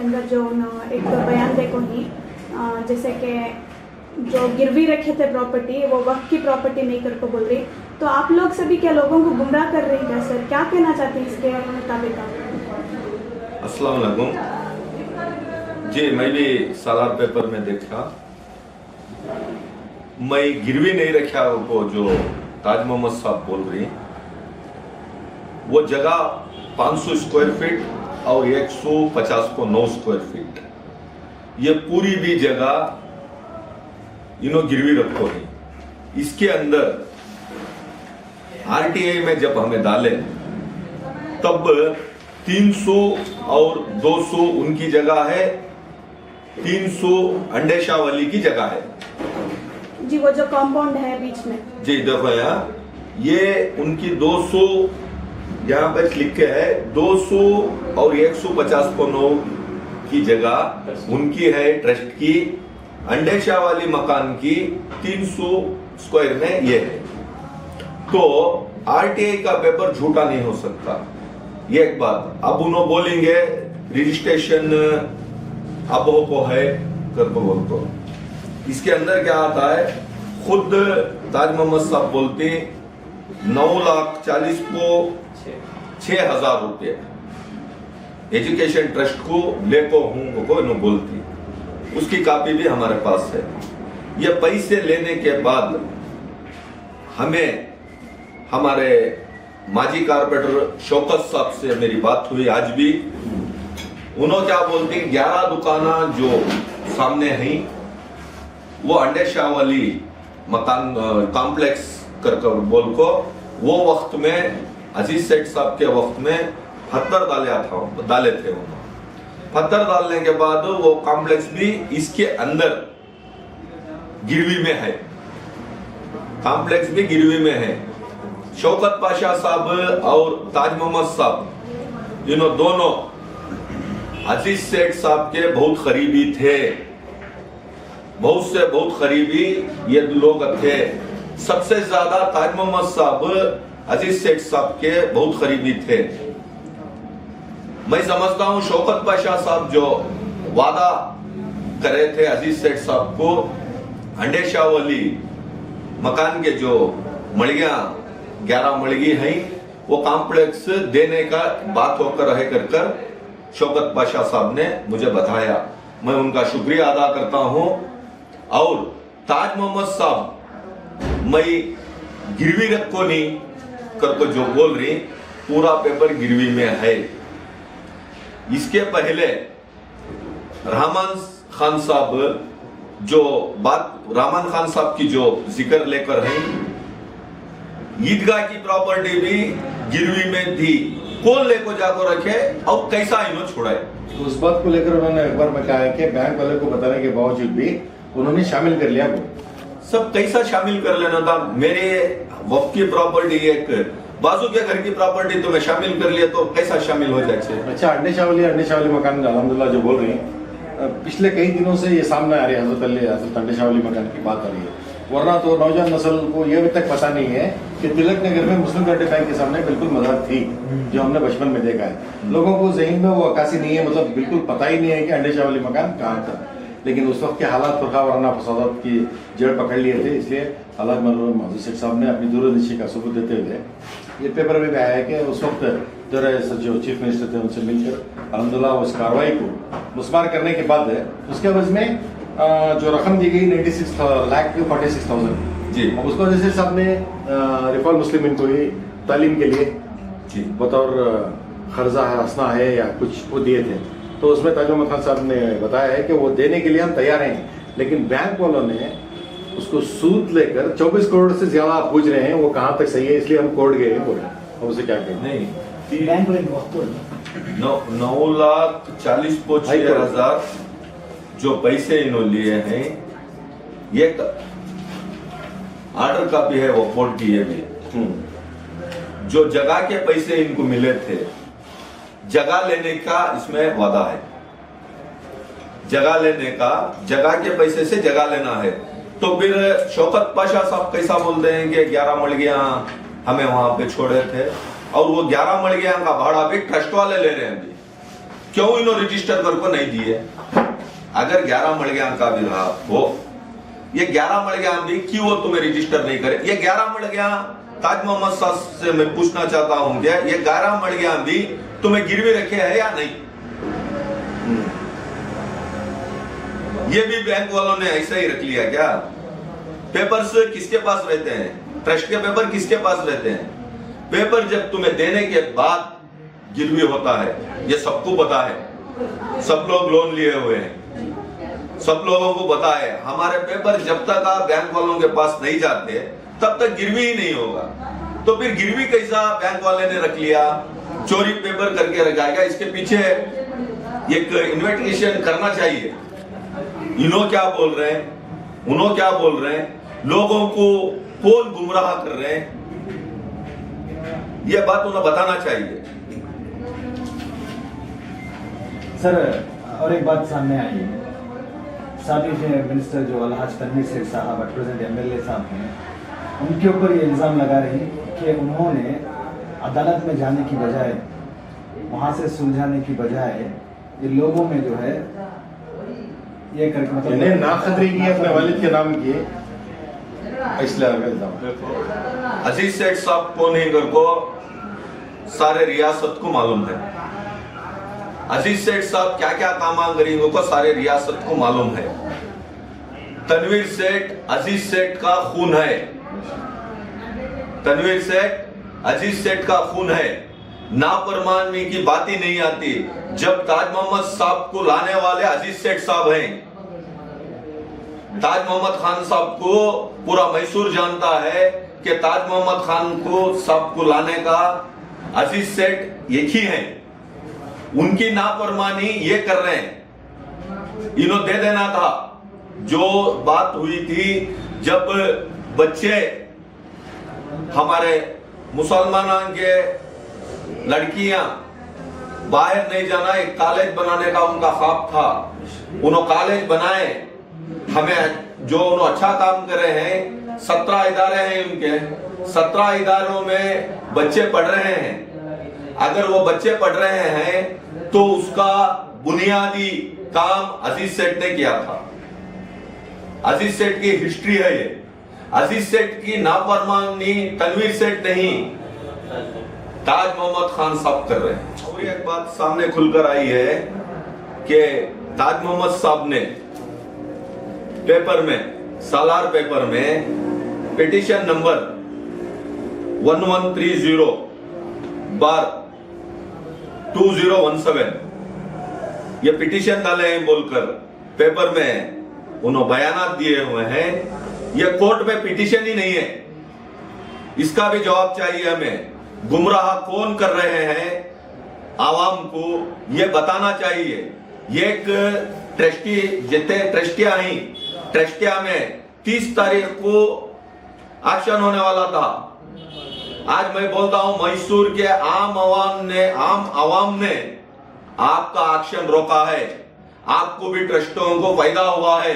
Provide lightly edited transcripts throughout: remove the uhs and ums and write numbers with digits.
अंदर जो एक बयान देखो ही जैसे कि जो गिरवी रखे थे प्रॉपर्टी वो वक्त की प्रॉपर्टी नहीं कर को बोल रही, तो आप लोग सभी क्या लोगों को गुमराह कर रही है सर? क्या कहना चाहते हैं इसके मुताबिक आप? अस्सलाम वालेकुम जी, मैं भी सालार पेपर में देखा, मैं गिरवी नहीं रखा वो जो ताज मोहम्मद साहब बोल रही, वो जगह 500 स्क्वायर फीट और 150 को 9 स्क्वायर फीट, ये पूरी भी जगह इन्हों गिरवी रखो नहीं। इसके अंदर आरटीआई में जब हमें डाले तब 300 और 200 उनकी जगह है, 300 अंडेशा वाली की जगह है जी, वो जो कंपाउंड है बीच में जी। देखो यहाँ ये उनकी 200 यहाँ पर लिख के है, 200 और 150 को 9 की जगह उनकी है ट्रस्ट की, अंडेशा वाली मकान की 300 स्क्वायर में ये है। तो आरटीआई का पेपर झूठा नहीं हो सकता, ये एक बात। अब उन्होंने बोलेंगे रजिस्ट्रेशन अब को है कर बोल को, इसके अंदर क्या आता है, खुद ताज मोहम्मद साहब बोलते 9,40,000 को 6,000 रुपये एजुकेशन ट्रस्ट को लेको हूं को इन्होंने बोलती, उसकी कॉपी भी हमारे पास है। ये पैसे लेने के बाद हमें हमारे माजी कारपोरेटर शौकत साहब से मेरी बात हुई आज भी, उन्होंने क्या बोलते 11 दुकाना जो सामने हैं वो अंडेशा वाली मकान कॉम्प्लेक्स कर बोल को, वो वक्त में अजीज सेठ साहब के वक्त में पत्थर डाले थे। पत्थर डालने के बाद वो कॉम्प्लेक्स भी इसके अंदर गिरवी में है, कॉम्प्लेक्स भी गिरवी में है। शौकत पाशा साहब और ताज मोहम्मद साहब इन्हों दोनों अजीज सेठ साहब के बहुत करीबी थे, बहुत से बहुत करीबी ये लोग थे। सबसे ज्यादा ताज मोहम्मद साहब अजीज सेठ साहब के बहुत करीबी थे। मैं समझता हूं शौकत पाशा साहब जो वादा करे थे अजीज सेठ साहब को, अंडेशा वाली मकान के जो मड़िया 11 मड़गी हैं वो कॉम्प्लेक्स देने का बात होकर रहे कर शौकत पाशा साहब ने मुझे बताया, मैं उनका शुक्रिया अदा करता हूं। और ताज मोहम्मद साहब मैं गिरवी रखो नहीं करको जो बोल रही, पूरा पेपर गिरवी में है। इसके पहले रहमान खान साहब जो बात रहमान खान साहब की जो जिक्र लेकर है, ईदगाह की प्रॉपर्टी भी गिरवी में थी, कौन लेकर जाकर रखे और कैसा इन्हों छोड़ा है, उस बात को लेकर उन्होंने एक बार में कहा है कि बैंक वाले को बताने के बावजूद भी उन्होंने शामिल कर लिया। वो सब कैसा शामिल कर लेना था, मेरे वक्त की प्रॉपर्टी एक बाजू के घर की प्रॉपर्टी तो मैं शामिल कर लिया, तो कैसा शामिल हो जाए। अच्छा, अंडेशा वाली मकान अल्हम्दुलिल्लाह जो बोल रही हैं, पिछले कई दिनों से ये सामने आ रही है, हजरत अंडेशा वाली मकान की बात आ रही है। वरना तो नौजवान नस्ल को ये अभी तक पता नहीं है कि तिलक नगर में मुस्लिम गढ़ बैंक के सामने बिल्कुल मजार थी, जो हमने बचपन में देखा है। लोगों को जहन में वो अक्कासी नहीं है, मतलब बिल्कुल पता ही नहीं है कि अंडेशा वाली मकान कहाँ था। लेकिन उस वक्त के हालात फरका वरना फसादात की जड़ पकड़ लिए थे, इसलिए हालात महमूद सेठ साहब ने अपनी दूरदर्शी का सबूत देते हुए ये पेपर में भी आया है कि उस वक्त जो चीफ मिनिस्टर थे उनसे मिलकर अल्हम्दुलिल्लाह उस कार्रवाई को मुस्मार करने के बाद उसके अवज में जो रकम दी गई 96,46,000 जी, उसको जैसे साहब ने रिफॉल मुस्लिम इनको तालीम के लिए जी बतौर खर्जा है, हंसना है या कुछ वो दिए थे। तो उसमें ताज मोहम्मद खान साहब ने बताया है कि वो देने के लिए हम तैयार हैं, लेकिन बैंक वालों ने उसको सूद लेकर 24 करोड़ से ज्यादा पूछ रहे हैं, वो कहाँ तक सही है, इसलिए हम कोर्ट गए हैं। बोले अब उसे क्या करें। नहीं, बैंक 9,40,000 जो पैसे इन्होंने लिए हैं, ये ऑर्डर कॉपी है वो कोर्ट की। ये भी जो जगह के पैसे इनको मिले थे, जगह लेने का इसमें वादा है, जगह लेने का, जगह के पैसे से जगह लेना है। तो फिर शौकत पाशा साहब कैसा बोलते हैं कि 11 मड़गियां हमें वहां पे छोड़े थे, और वो 11 मड़गियां का भाड़ा भी ट्रस्ट वाले ले रहे हैं। क्यों इन्होंने रजिस्टर कर को नहीं दिए? अगर 11 मड़ग्या का भी रहा हो, ये 11 मड़ग्या भी क्यों वो तुम्हें रजिस्टर नहीं करे? ये 11 मड़ग्या ताज मोहम्मद साहब से मैं पूछना चाहता हूं क्या ये 11 मड़ग्या भी तुम्हें गिरवी रखे है या नहीं? ये भी बैंक वालों ने ऐसा ही रख लिया क्या? पेपर्स किसके पास रहते हैं? ट्रस्ट के पेपर किसके पास रहते हैं? पेपर जब तुम्हें देने के बाद गिरवी होता है, ये सबको पता है। सब लोग लोन लिए हुए हैं, सब लोगों को पता है। हमारे पेपर जब तक आप बैंक वालों के पास नहीं जाते तब तक गिरवी ही नहीं होगा। तो फिर गिरवी कैसा बैंक वाले ने रख लिया? चोरी पेपर करके रखाएगा। इसके पीछे एक इन्वेस्टिगेशन करना चाहिए। इन्हों क्या बोल रहे हैं, उन्हों क्या बोल रहे हैं, लोगों को कौन गुमराह कर रहे हैं, यह बात उन्हें बताना चाहिए। सर और एक बात सामने आई है, साबिक मिनिस्टर जो अलहाज तनवीर शेख साहब प्रेजेंट MLA साहब हैं, उनके ऊपर ये इल्ज़ाम लगा रही कि उन्होंने अदालत में जाने की बजाय, वहाँ से सुलझाने की बजाय ये लोगों में जो है ये करके मतलब नाखदरी की अपने वालिद के नाम किए, इसलिए अजीज सेठ साहब को नहीं कर को सारे रियासत को मालूम है। अजीज सेठ साहब क्या क्या काम गरीबों को सारे रियासत को मालूम है। तनवीर सेठ अजीज सेठ का खून है, तनवीर सेठ अजीज सेठ का खून है। नाफरमानी की बात ही नहीं आती जब ताज मोहम्मद साहब को लाने वाले अजीज सेठ साहब हैं। ताज मोहम्मद खान साहब को पूरा मैसूर जानता है कि ताज मोहम्मद खान को साहब को लाने का अजीज सेठ एक ही है। उनकी नाफरमानी ये कर रहे हैं। इन्हों दे देना था जो बात हुई थी जब बच्चे हमारे मुसलमानों के लड़कियां बाहर नहीं जाना, एक कॉलेज बनाने का उनका ख्वाब था। उन्होंने कॉलेज बनाए, हमें जो उन्होंने अच्छा काम कर रहे हैं। 17 इदारे हैं उनके, 17 इदारों में बच्चे पढ़ रहे हैं। अगर वो बच्चे पढ़ रहे हैं तो उसका बुनियादी काम अजीज सेठ ने किया था। अजीज सेठ की हिस्ट्री है ये। अजीज सेठ की नाफरमानी तनवीर सेठ नहीं, ताज मोहम्मद खान साहब कर रहे हैं। और एक बात सामने खुलकर आई है कि ताज मोहम्मद साहब ने पेपर में, सालार पेपर में पिटीशन नंबर 1130 बार 2017 ये पिटीशन डाले हैं बोलकर पेपर में उन्होंने बयानात दिए हुए हैं। ये कोर्ट में पिटीशन ही नहीं है, इसका भी जवाब चाहिए हमें। गुमराह कौन कर रहे हैं आवाम को, ये बताना चाहिए। एक ट्रस्टी जितने ट्रस्टियां ही, ट्रस्टिया में 30 तारीख को एक्शन होने वाला था। आज मैं बोलता हूं मैसूर के आम आवाम ने आपका एक्शन रोका है। आपको भी ट्रस्टों को फायदा हुआ है,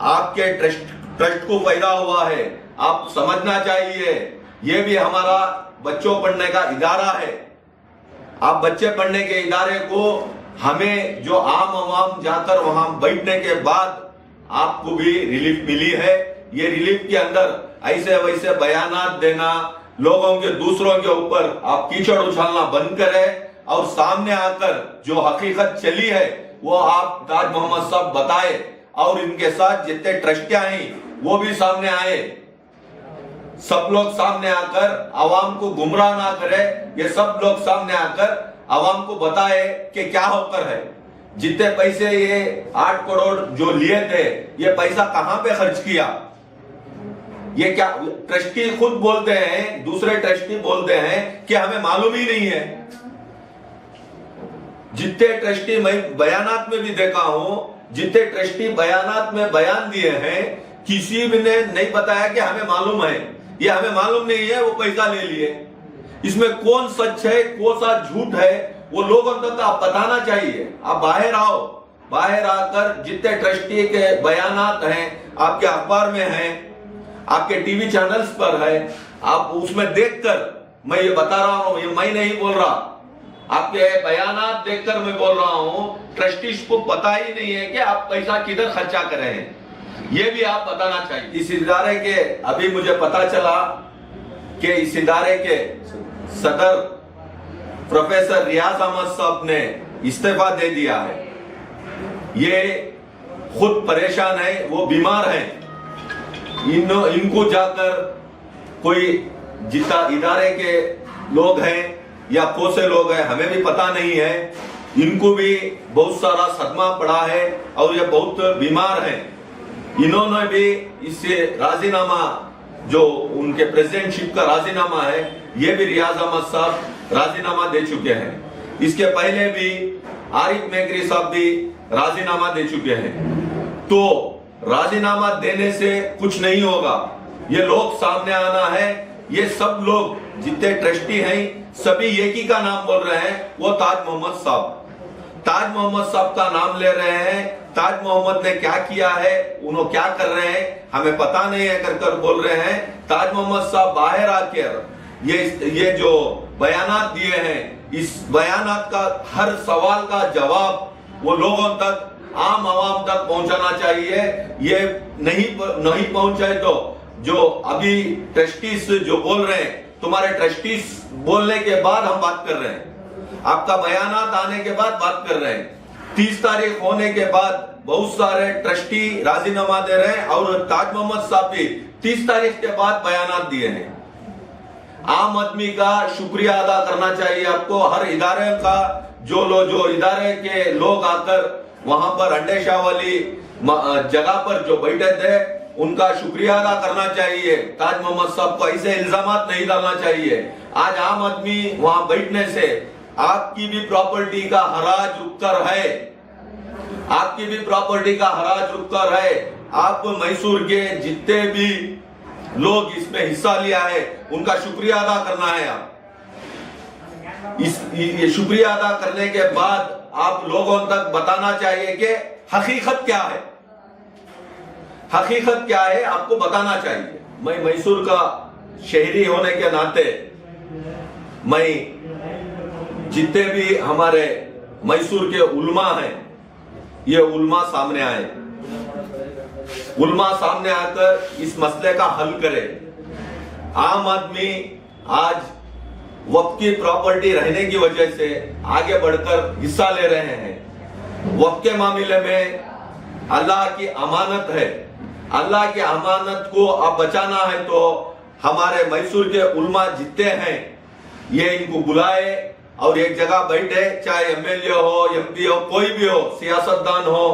आपके ट्रस्ट को फायदा हुआ है। आप समझना चाहिए ये भी हमारा बच्चों पढ़ने का इदारा है। आप बच्चे पढ़ने के इदारे को हमें जो आम जाकर वहां बैठने के बाद आपको भी रिलीफ मिली है। ये रिलीफ के अंदर ऐसे वैसे बयानात देना, लोगों के दूसरों के ऊपर आप कीचड़ उछालना बंद करें और सामने आकर जो हकीकत चली है वो आप ताज मोहम्मद साहब बताए और इनके साथ जितने ट्रस्टियां हैं वो भी सामने आए। सब लोग सामने आकर आवाम को गुमराह ना करे। ये सब लोग सामने आकर आवाम को बताए कि क्या होकर है। जितने पैसे ये 8 करोड़ जो लिए थे ये पैसा कहां पे खर्च किया, ये क्या ट्रस्टी खुद बोलते हैं, दूसरे ट्रस्टी बोलते हैं कि हमें मालूम ही नहीं है। जितने ट्रस्टी मैं बयानात में भी देखा हूं, जितने ट्रस्टी बयानात में बयान दिए हैं, किसी भी ने नहीं बताया कि हमें मालूम है। ये हमें मालूम नहीं है, वो पैसा ले लिए। इसमें कौन सच है कौन सा झूठ है वो लोगों तक आप बताना चाहिए। आप बाहर आओ, बाहर आकर जितने ट्रस्टी के बयानात हैं आपके अखबार में हैं, आपके टीवी चैनल्स पर है, आप उसमें देखकर, मैं ये बता रहा हूं, ये मैं नहीं बोल रहा, आपके बयानात देखकर मैं बोल रहा हूं, ट्रस्टीज को पता ही नहीं है कि आप पैसा किधर खर्चा कर रहे हैं। ये भी आप बताना चाहिए। इस इदारे के अभी मुझे पता चला कि इस इदारे के सदर प्रोफेसर रियाज अहमद साहब ने इस्तीफा दे दिया है। ये खुद परेशान है, वो बीमार है। इनको जाकर कोई जितना इदारे के लोग हैं या कौन से लोग हैं हमें भी पता नहीं है, इनको भी बहुत सारा सदमा पड़ा है और ये बहुत बीमार हैं। इन्होंने भी इससे राजीनामा, जो उनके प्रेसिडेंटशिप का राजीनामा है, ये भी रियाज अहमद साहब राजीनामा दे चुके हैं। इसके पहले भी आरिफ मेगरी साहब भी राजीनामा दे चुके हैं। तो राजीनामा देने से कुछ नहीं होगा, ये लोग सामने आना है। ये सब लोग जितने ट्रस्टी हैं सभी एक ही का नाम बोल रहे हैं, वो ताज मोहम्मद साहब। ताज मोहम्मद साहब का नाम ले रहे हैं। ताज मोहम्मद ने क्या किया है, उन्होंने क्या कर रहे हैं हमें पता नहीं है, कर बोल रहे हैं। ताज मोहम्मद साहब बाहर आकर ये जो बयानात दिए हैं, इस बयानात का हर सवाल का जवाब वो लोगों तक, आम आवाम तक पहुंचाना चाहिए। ये नहीं पहुंचाए तो जो अभी ट्रस्टीज जो बोल रहे हैं, तुम्हारे ट्रस्टीज बोलने के बाद हम बात कर रहे हैं, आपका बयानात आने के बाद बात कर रहे हैं। 30 तारीख होने के बाद बहुत सारे ट्रस्टी राजीनामा दे रहे हैं और ताज मोहम्मद साहब भी 30 तारीख के बाद बयानात दिए हैं। आम आदमी का शुक्रिया अदा करना चाहिए आपको। हर इदारे का जो इदारे के लोग आकर वहां पर अंडे शाह वाली जगह पर जो बैठे थे, उनका शुक्रिया अदा करना चाहिए। ताज मोहम्मद साहब को ऐसे इल्जामात नहीं डालना चाहिए। आज आम आदमी वहां बैठने से आपकी भी प्रॉपर्टी का हराज रुककर है, आपकी भी प्रॉपर्टी का हराज रुककर है। आप मैसूर के जितने भी लोग इसमें हिस्सा लिया है उनका शुक्रिया अदा करना है। आप ये शुक्रिया अदा करने के बाद आप लोगों तक बताना चाहिए कि हकीकत क्या है, हकीकत क्या है आपको बताना चाहिए। मैं मैसूर का शहरी होने के नाते मैं जितने भी हमारे मैसूर के उल्मा हैं, ये उल्मा सामने आए, उल्मा सामने आकर इस मसले का हल करे। आम आदमी आज वक्त की प्रॉपर्टी रहने की वजह से आगे बढ़कर हिस्सा ले रहे हैं। वक्त के मामले में अल्लाह की अमानत है, अल्लाह की अमानत को अब बचाना है तो हमारे मैसूर के उल्मा जितने हैं ये इनको बुलाए और एक जगह बैठे, चाहे एमएलए हो, एमपी हो, कोई भी हो, सियासतदान हो,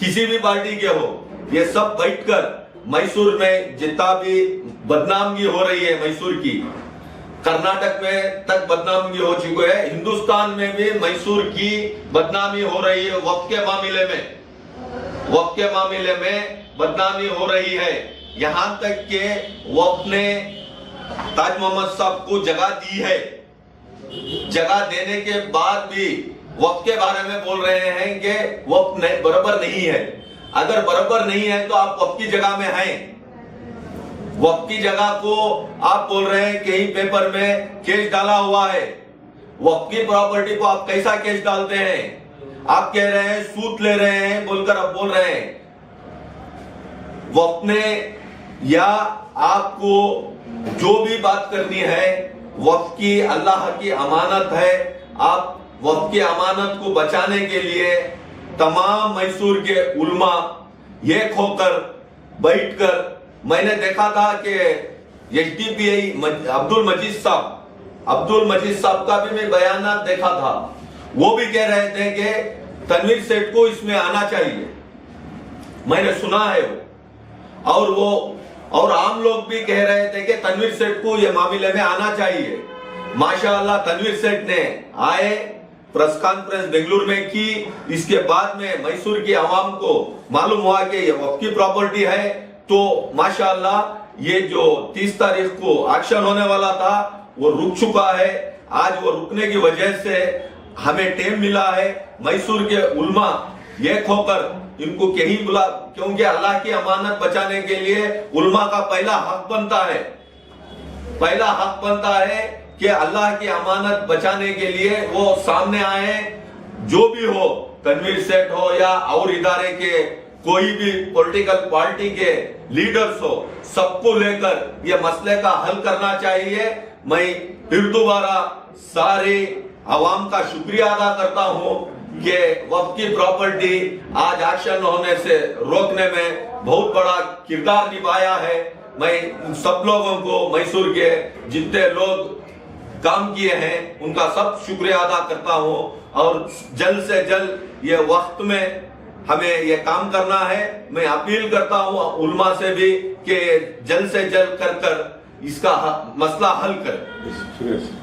किसी भी पार्टी के हो, ये सब बैठकर मैसूर में जितना भी बदनामी हो रही है मैसूर की, कर्नाटक में तक बदनामी हो चुकी है, हिंदुस्तान में भी मैसूर की बदनामी हो रही है। वक्त के मामले में, वक्त के मामले में बदनामी हो रही है। यहां तक के वक्त ने ताज मोहम्मद साहब को जगह दी है, जगह देने के बाद भी वक्त के बारे में बोल रहे हैं कि वक्त बराबर नहीं है। अगर बराबर नहीं है तो आप वक्त की जगह में हैं। वक्त की जगह को आप बोल रहे हैं कहीं पेपर में केस डाला हुआ है। वक्त की प्रॉपर्टी को आप कैसा केस डालते हैं? आप कह रहे हैं सूद ले रहे हैं बोलकर आप बोल रहे हैं। वक्त ने या आपको जो भी बात करनी है, वक्त की अल्लाह की अमानत है। आप वक्त की अमानत को बचाने के लिए तमाम मैसूर के उल्मा एक होकर बैठकर, मैंने देखा था कि एचडीपीआई अब्दुल मजीद साहब का भी मैं बयान देखा था। वो भी कह रहे थे कि तनवीर सेठ को इसमें आना चाहिए, मैंने सुना है वो। और आम लोग भी कह रहे थे कि तनवीर सेठ को ये मामले में आना चाहिए। माशाअल्लाह तनवीर सेठ ने आए, प्रेस कॉन्फ्रेंस बेंगलुरु में की। इसके बाद में मैसूर की आवाम को मालूम हुआ कि ये वक्त की प्रॉपर्टी है। तो माशाअल्लाह ये जो 30 तारीख को एक्शन होने वाला था वो रुक चुका है। आज वो रुकने की वजह से हमें टाइम मिला है। मैसूर के उल्मा एक होकर इनको कहीं बुला, क्योंकि अल्लाह की अमानत बचाने के लिए उल्मा का पहला हक बनता है कि अल्लाह की अमानत बचाने के लिए वो सामने आए, जो भी हो, तनवीर सेठ हो या और इदारे के कोई भी पॉलिटिकल पार्टी के लीडर्स हो, सबको लेकर ये मसले का हल करना चाहिए। मैं फिर दोबारा सारे आवाम का शुक्रिया अदा करता हूं कि वक्फ की प्रॉपर्टी आज एक्शन होने से रोकने में बहुत बड़ा किरदार निभाया है। मैं इन सब लोगों को, मैसूर के जितने लोग काम किए हैं, उनका सब शुक्रिया अदा करता हूं और जल्द से जल्द ये वक्त में हमें ये काम करना है। मैं अपील करता हूं उल्मा से भी कि जल्द से जल्द कर इसका मसला हल करें। शुक्रिया।